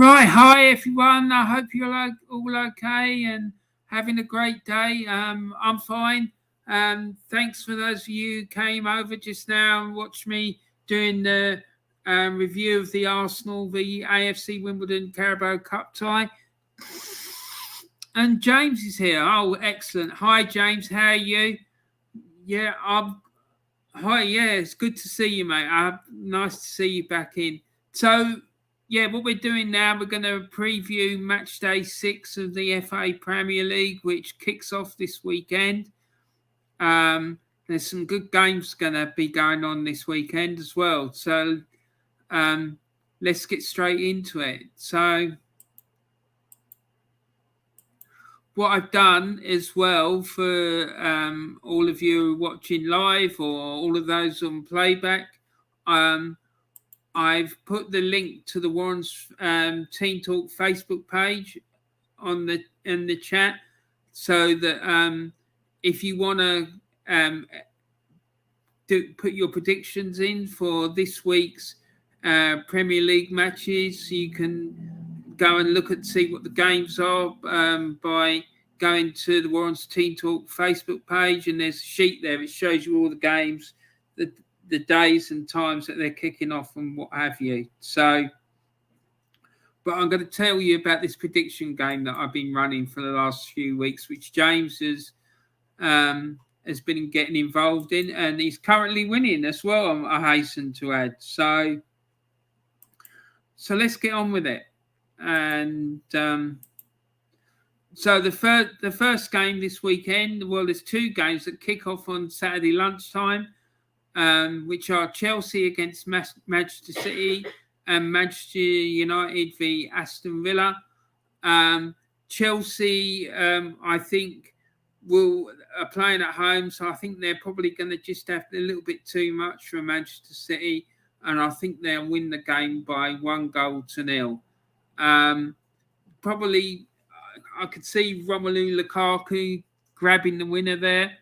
Right, hi everyone. I hope you're all okay and having a great day. I'm fine. Thanks for those of you who came over just now and watched me doing the review of the Arsenal v AFC Wimbledon Carabao Cup tie. And James is here. Oh, excellent. Hi, James. How are you? Yeah, Hi. Yeah, it's good to see you, mate. Nice to see you back in. So, yeah, what we're doing now, we're going to preview match day 6 of the FA Premier League, which kicks off this weekend. There's some good games going to be going on this weekend as well. So, let's get straight into it. So, what I've done as well for all of you watching live or all of those on playback, I've put the link to the Warren's Team Talk Facebook page in the chat, so that if you want to put your predictions in for this week's Premier League matches, you can go and see what the games are by going to the Warren's Team Talk Facebook page, and there's a sheet there. It shows you all the games, the days and times that they're kicking off and what have you. So, but I'm going to tell you about this prediction game that I've been running for the last few weeks, which James has been getting involved in, and he's currently winning as well, I hasten to add. So let's get on with it. And so the first game this weekend, well, there's two games that kick off on Saturday lunchtime, which are Chelsea against Manchester City and Manchester United v Aston Villa. Chelsea, I think, are playing at home, so I think they're probably going to just have a little bit too much for Manchester City, and I think they'll win the game by 1-0. Probably, I could see Romelu Lukaku grabbing the winner there.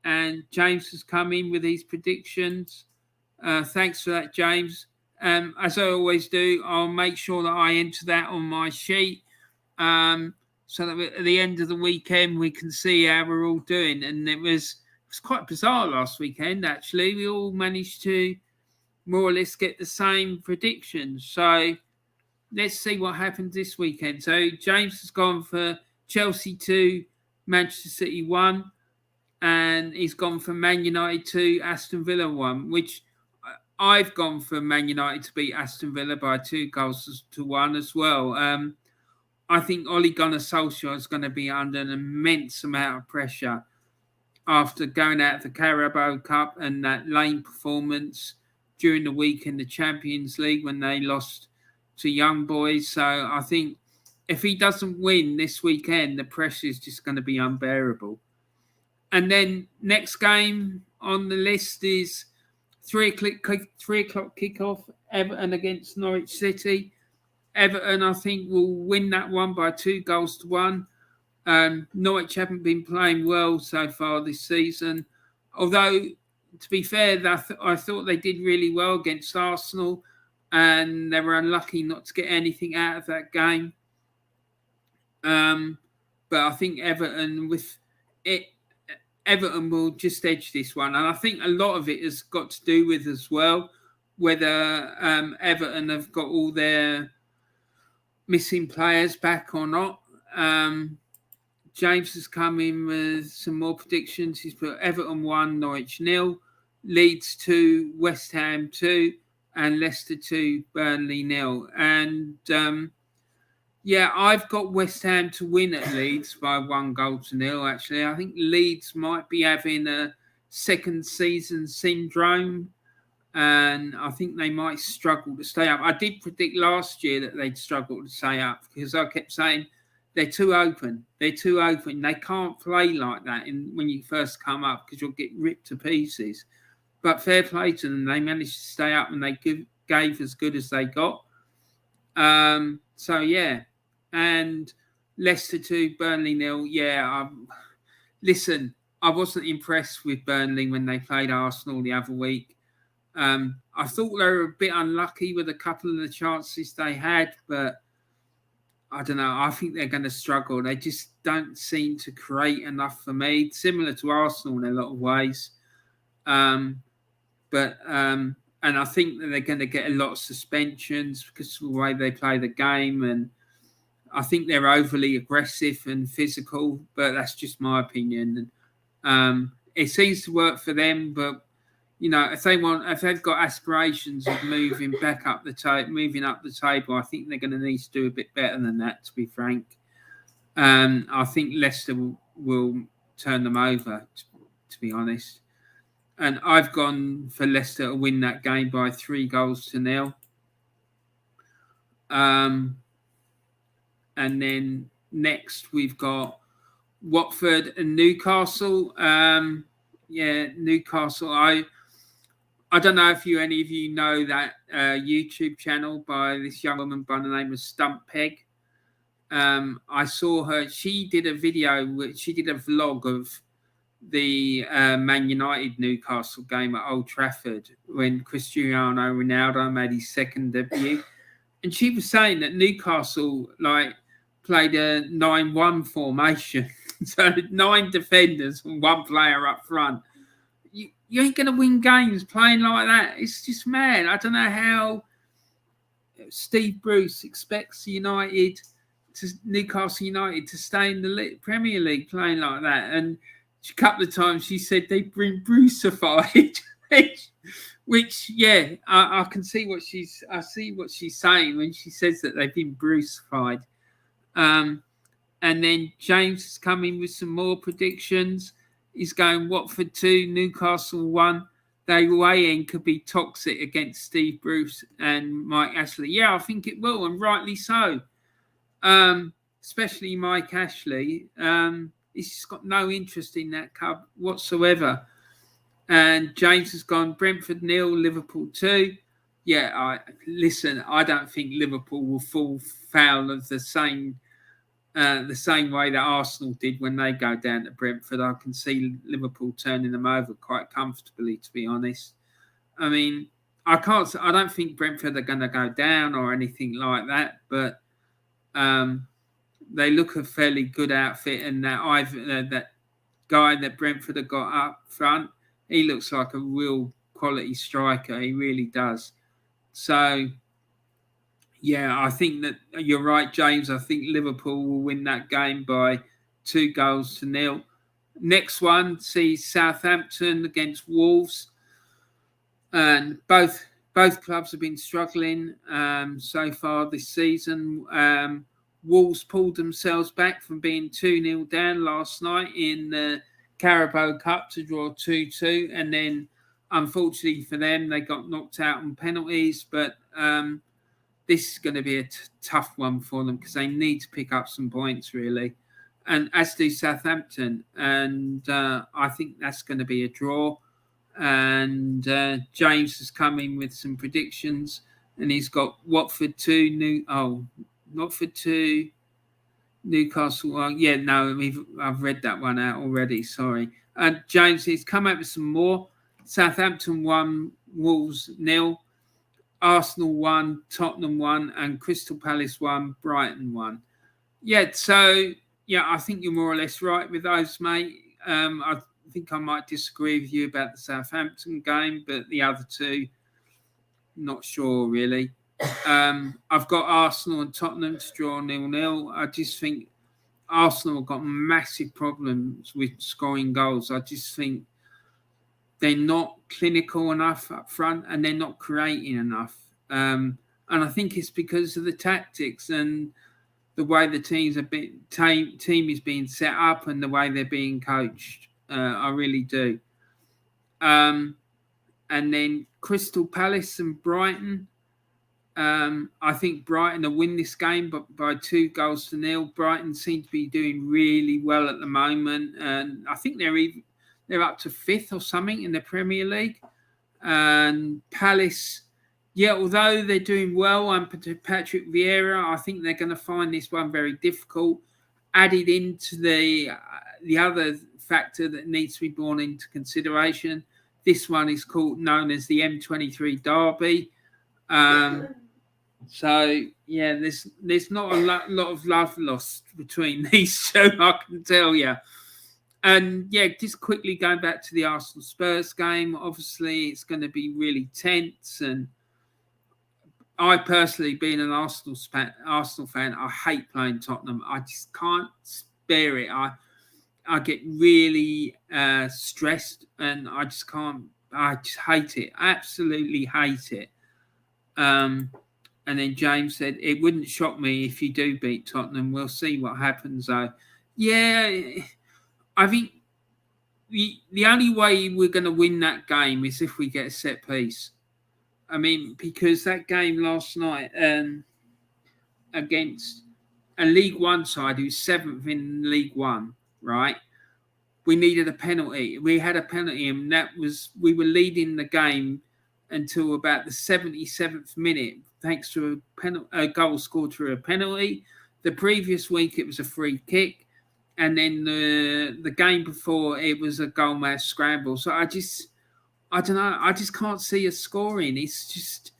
And James has come in with his predictions. Thanks for that, James. As I always do, I'll make sure that I enter that on my sheet, so that at the end of the weekend we can see how we're all doing. And it was quite bizarre last weekend, actually. We all managed to more or less get the same predictions. So let's see what happens this weekend. So James has gone for Chelsea 2, Manchester City 1. And he's gone for Man United 2, Aston Villa 1, which I've gone for Man United to beat Aston Villa by 2-1 as well. I think Ole Gunnar Solskjaer is going to be under an immense amount of pressure after going out of the Carabao Cup and that lame performance during the week in the Champions League when they lost to Young Boys. So I think if he doesn't win this weekend, the pressure is just going to be unbearable. And then next game on the list is 3 o'clock kickoff, Everton against Norwich City. Everton, I think, will win that one by 2-1. Norwich haven't been playing well so far this season. Although, to be fair, I thought they did really well against Arsenal, and they were unlucky not to get anything out of that game. But I think Everton will just edge this one. And I think a lot of it has got to do with as well whether Everton have got all their missing players back or not. James has come in with some more predictions. He's put Everton 1, Norwich 0, Leeds 2, West Ham 2, and Leicester 2, Burnley 0. And yeah, I've got West Ham to win at Leeds by 1-0, actually. I think Leeds might be having a second season syndrome, and I think they might struggle to stay up. I did predict last year that they'd struggle to stay up because I kept saying they're too open. They're too open. They can't play like that when you first come up because you'll get ripped to pieces. But fair play to them. They managed to stay up and they gave as good as they got. So, yeah. And Leicester 2, Burnley 0. Yeah, listen, I wasn't impressed with Burnley when they played Arsenal the other week. I I thought they were a bit unlucky with a couple of the chances they had, but I don't know. I think they're going to struggle. They just don't seem to create enough for me. Similar to Arsenal in a lot of ways. And I think that they're going to get a lot of suspensions because of the way they play the game. And I think they're overly aggressive and physical, but that's just my opinion. It seems to work for them, but if they've got aspirations of moving up the table, I think they're going to need to do a bit better than that, to be frank. I think Leicester will turn them over, to be honest. And I've gone for Leicester to win that game by 3-0. And then next we've got Watford and Newcastle. Newcastle. I don't know if any of you know that YouTube channel by this young woman by the name of Stump Peg. I saw her. She did a vlog of the Man United Newcastle game at Old Trafford when Cristiano Ronaldo made his second debut, and she was saying that Newcastle played a 9-1 formation, so 9 defenders and 1 player up front. You ain't going to win games playing like that. It's just mad. I don't know how Steve Bruce expects Newcastle United to stay in the Premier League playing like that. And a couple of times she said they've been Bruceified, which I can see what she's saying when she says that they've been Bruceified. And then James is coming with some more predictions. He's going Watford 2, Newcastle 1. The away end could be toxic against Steve Bruce and Mike Ashley. Yeah, I think it will, and rightly so. Especially Mike Ashley. He's just got no interest in that club whatsoever. And James has gone Brentford 0, Liverpool 2. Yeah, I don't think Liverpool will fall foul of the same way that Arsenal did when they go down to Brentford. I can see Liverpool turning them over quite comfortably, to be honest. I mean, I don't think Brentford are going to go down or anything like that, but they look a fairly good outfit, and that guy that Brentford have got up front, he looks like a real quality striker. He really does. So, yeah, I think that you're right, James. I think Liverpool will win that game by 2-0. Next one sees Southampton against Wolves, and both clubs have been struggling so far this season. Wolves pulled themselves back from being 2-0 down last night in the Carabao Cup to draw 2-2, and then unfortunately for them, they got knocked out on penalties. But this is going to be a tough one for them because they need to pick up some points, really, and as do Southampton. And I think that's going to be a draw. And James has come in with some predictions, and he's got Watford 2, Watford 2, Newcastle 1. Yeah, no, I've read that one out already. Sorry. And James, he's come out with some more. Southampton 1, Wolves 0. Arsenal 1, Tottenham 1, and Crystal Palace 1, Brighton 1. Yeah, so, I think you're more or less right with those, mate. I think I might disagree with you about the Southampton game, but the other two, not sure, really. I've got Arsenal and Tottenham to draw 0-0. I just think Arsenal have got massive problems with scoring goals. I just think they're not clinical enough up front, and they're not creating enough. And I think it's because of the tactics and the way the team is being set up and the way they're being coached. I really do. And then Crystal Palace and Brighton. I think Brighton will win this game by 2-0. Brighton seem to be doing really well at the moment, and I think they're up to 5th or something in the Premier League. And Palace, although they're doing well under Patrick Vieira, I think they're going to find this one very difficult. Added into the other factor that needs to be borne into consideration, this one is known as the M23 Derby. So yeah, there's not a lot of love lost between these two, I can tell you. And yeah, just quickly going back to the Arsenal Spurs game, obviously it's going to be really tense. And I personally, being an Arsenal fan, I hate playing Tottenham. I just can't bear it. I get really stressed, and I just can't. I just hate it. Absolutely hate it. And then James said, it wouldn't shock me if you do beat Tottenham. We'll see what happens, though. Yeah, I think the only way we're going to win that game is if we get a set piece. I mean, because that game last night against a League One side who's 7th in League One, right? We needed a penalty. We had a penalty, and we were leading the game until about the 77th minute, thanks to a goal scored through a penalty. The previous week, it was a free kick. And then the game before, it was a goal mass scramble. So I don't know. I just can't see us scoring. It's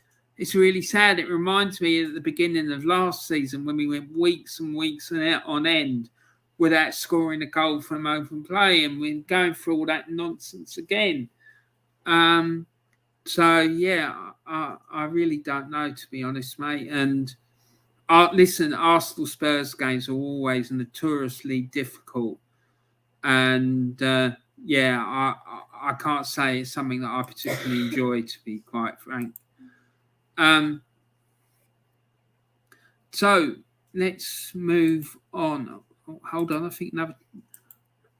really sad. It reminds me at the beginning of last season when we went weeks and weeks on end without scoring a goal from open play, and we're going through all that nonsense again. So yeah, I really don't know, to be honest, mate. And listen, Arsenal Spurs games are always notoriously difficult, and yeah, I can't say it's something that I particularly enjoy, to be quite frank. So let's move on. Oh, hold on, I think another.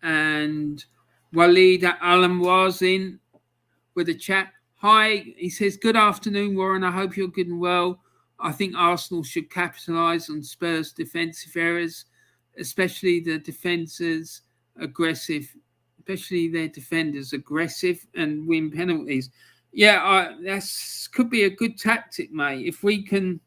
And Waleed Alam was in with a chat. Hi, he says, good afternoon, Warren. I hope you're good and well. I think Arsenal should capitalise on Spurs' defensive errors, especially their defenders aggressive, and win penalties. Yeah, that could be a good tactic, mate. If we can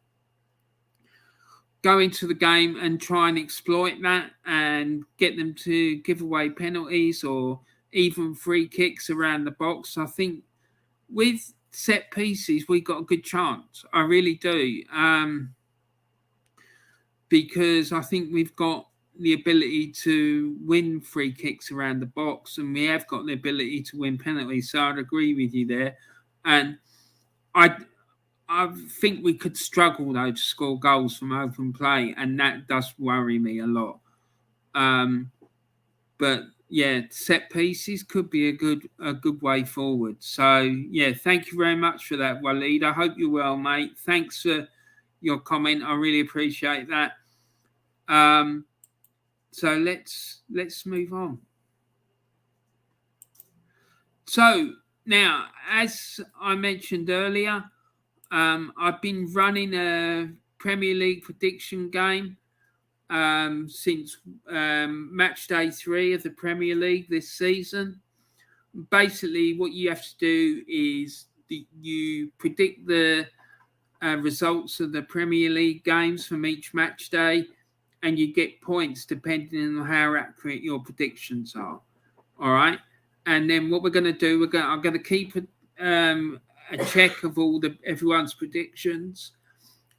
go into the game and try and exploit that and get them to give away penalties or even free kicks around the box, I think with set pieces, we got a good chance. I really do. Because I think we've got the ability to win free kicks around the box, and we have got the ability to win penalties. So I'd agree with you there. And I think we could struggle, though, to score goals from open play, and that does worry me a lot. But yeah, set pieces could be a good way forward. So yeah, thank you very much for that, Waleed. I hope you're well, mate. Thanks for your comment. I really appreciate that. So let's move on. So now, as I mentioned earlier, I've been running a Premier League prediction game since match day 3 of the Premier League this season. Basically, what you have to do is you predict the results of the Premier League games from each match day, and you get points depending on how accurate your predictions are. All right. And then what we're going to do, I'm going to keep a check of everyone's predictions,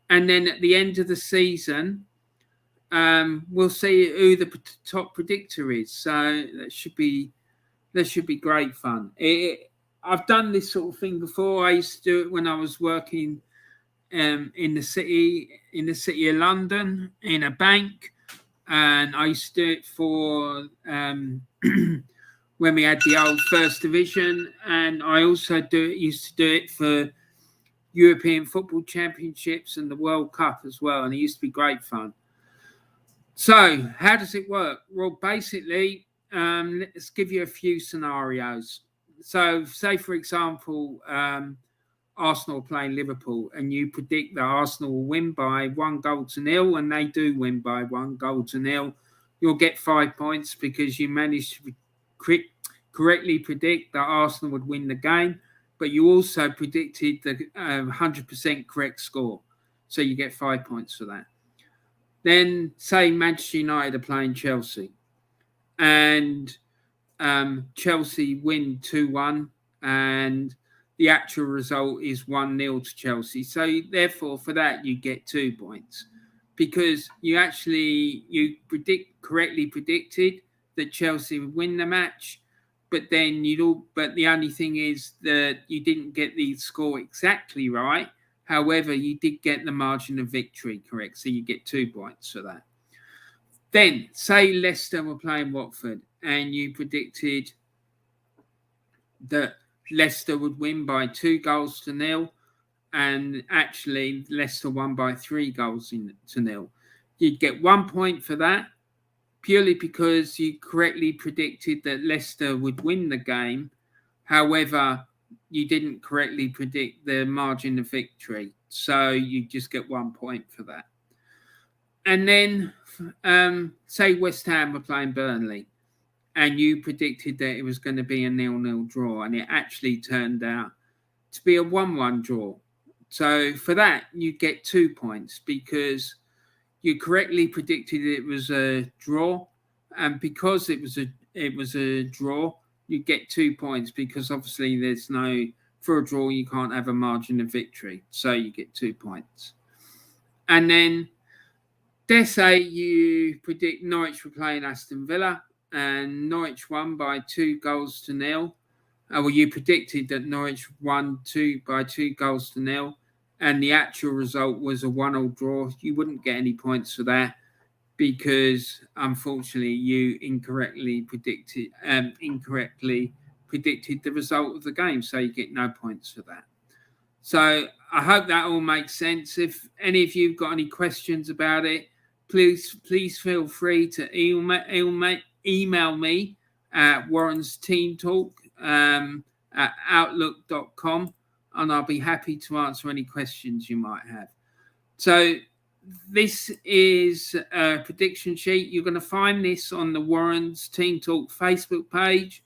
and then at the end of the season, we'll see who the top predictor is. So that should be great fun. I've done this sort of thing before. I used to do it when I was working in the city of London in a bank, and I used to do it for when we had the old First Division, and I also used to do it for European Football Championships and the World Cup as well, and it used to be great fun. So how does it work? Well, basically, let's give you a few scenarios. So say, for example, Arsenal playing Liverpool, and you predict that Arsenal will win by 1-0, and they do win by 1-0. You'll get 5 points because you managed to correctly predict that Arsenal would win the game, but you also predicted the 100% correct score. So you get 5 points for that. Then say Manchester United are playing Chelsea, and Chelsea win 2-1, and the actual result is 1-0 to Chelsea. So therefore, for that, you get 2 points because you correctly predicted that Chelsea would win the match. But then but the only thing is that you didn't get the score exactly right. However, you did get the margin of victory correct, so you get 2 points for that. Then, say Leicester were playing Watford, and you predicted that Leicester would win by 2-0, and actually Leicester won by 3-0. You'd get 1 point for that, purely because you correctly predicted that Leicester would win the game. However, you didn't correctly predict the margin of victory. So you just get 1 point for that. And then, say West Ham were playing Burnley, and you predicted that it was going to be a 0-0 draw, and it actually turned out to be a 1-1 draw. So for that, you get 2 points because you correctly predicted it was a draw, and because it was a draw, you get 2 points because obviously for a draw you can't have a margin of victory, so you get 2 points. And then, dare say you predict Norwich were playing Aston Villa, and Norwich won by 2-0. Well, you predicted that Norwich won by 2-0, and the actual result was a 1-1 draw. You wouldn't get any points for that because, unfortunately, you incorrectly predicted the result of the game, so you get no points for that. So I hope that all makes sense. If any of you've got any questions about it, please feel free to email me at Warren's Team Talk at outlook.com, and I'll be happy to answer any questions you might have. So this is a prediction sheet. You're going to find this on the Warren's Team Talk Facebook page,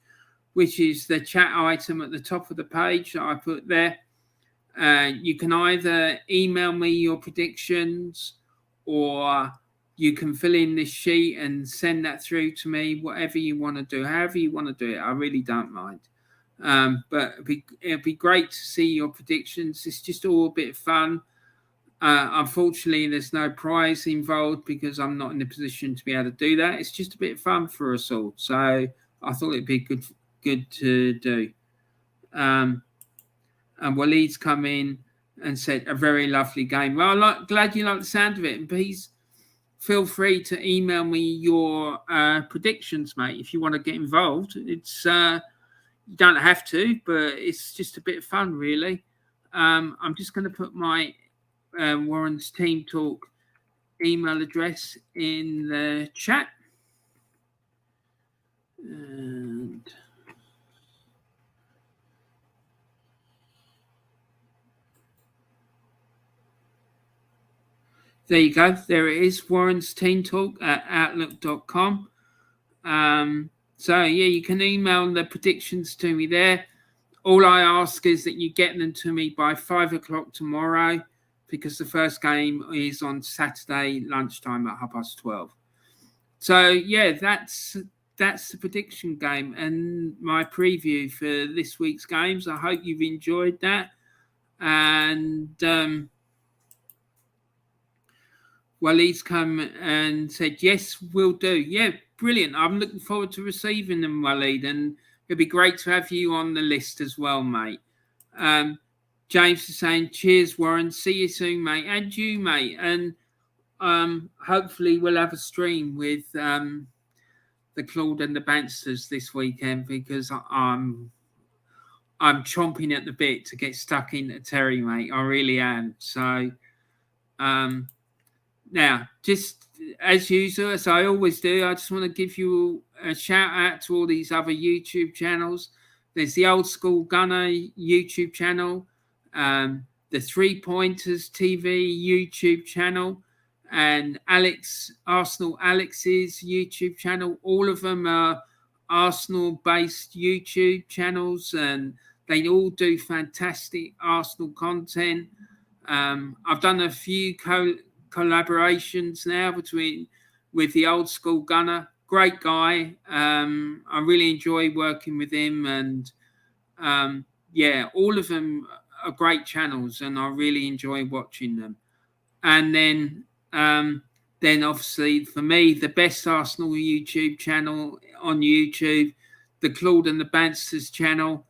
which is the chat item at the top of the page that I put there. You can either email me your predictions, or you can fill in this sheet and send that through to me, whatever you want to do, however you want to do it. I really don't mind. But it'd be great to see your predictions. It's just all a bit of fun. Unfortunately, there's no prize involved because I'm not in a position to be able to do that. It's just a bit of fun for us all. So I thought it'd be good to do. And Waleed's come in and said, a very lovely game. Well, glad you like the sound of it. And please feel free to email me your predictions, mate, if you want to get involved. It's you don't have to, but it's just a bit of fun, really. I'm just going to put my Warren's Team Talk email address in the chat. And there you go. There it is, Warren's Team Talk at outlook.com. So, yeah, you can email the predictions to me there. All I ask is that you get them to me by 5 o'clock tomorrow, because the first game is on Saturday lunchtime at 12:30. So, yeah, that's the prediction game and my preview for this week's games. I hope you've enjoyed that. And Waleed's come and said, yes, we'll do. Yeah, brilliant. I'm looking forward to receiving them, Waleed, and it'd be great to have you on the list as well, mate. James is saying, cheers, Warren. See you soon, mate. And you, mate. And hopefully we'll have a stream with the Claude and the Banstas this weekend, because I'm chomping at the bit to get stuck into Terry, mate. I really am. So, now, just as usual, as I always do, I just want to give you a shout out to all these other YouTube channels. There's the Old School Gunner YouTube channel, the 3 Pointers TV YouTube channel, and Arsenal Alex's YouTube channel. All of them are Arsenal-based YouTube channels, and they all do fantastic Arsenal content. I've done a few collaborations now with the Old School Gunner. Great guy. I really enjoy working with him, and yeah, all of them are great channels, and I really enjoy watching them. And then obviously for me, the best Arsenal YouTube channel on YouTube, the Claude and the Bansters channel.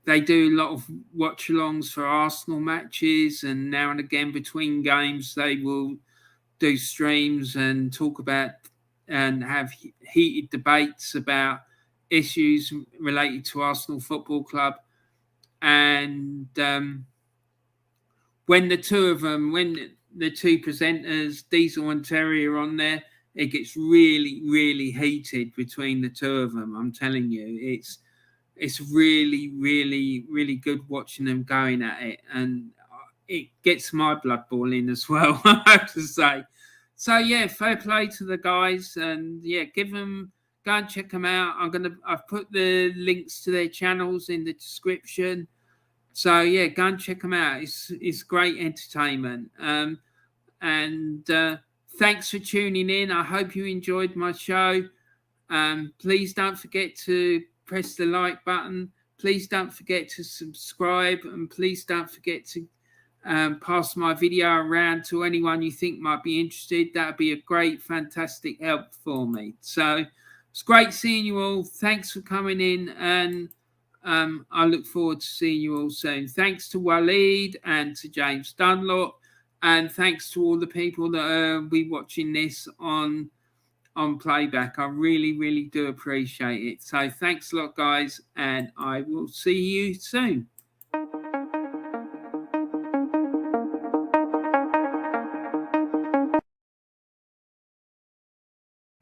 They do a lot of watch-alongs for Arsenal matches, and now and again between games they will do streams and talk about and have heated debates about issues related to Arsenal Football Club. And when the two of them, when the two presenters, Diesel and Terry, are on there, it gets really, really heated between the two of them. I'm telling you, it's really, really, really good watching them going at it, and it gets my blood boiling as well, I have to say. So yeah, fair play to the guys, and yeah, go and check them out. I've put the links to their channels in the description. So yeah, go and check them out. It's great entertainment. And thanks for tuning in. I hope you enjoyed my show. Please don't forget to press the like button. Please don't forget to subscribe, and please don't forget to pass my video around to anyone you think might be interested. That'd be a great, fantastic help for me. So it's great seeing you all. Thanks for coming in, and I look forward to seeing you all soon. Thanks to Waleed and to James Dunlop, and thanks to all the people that will be watching this on playback. I really, really do appreciate it. So thanks a lot, guys, and I will see you soon.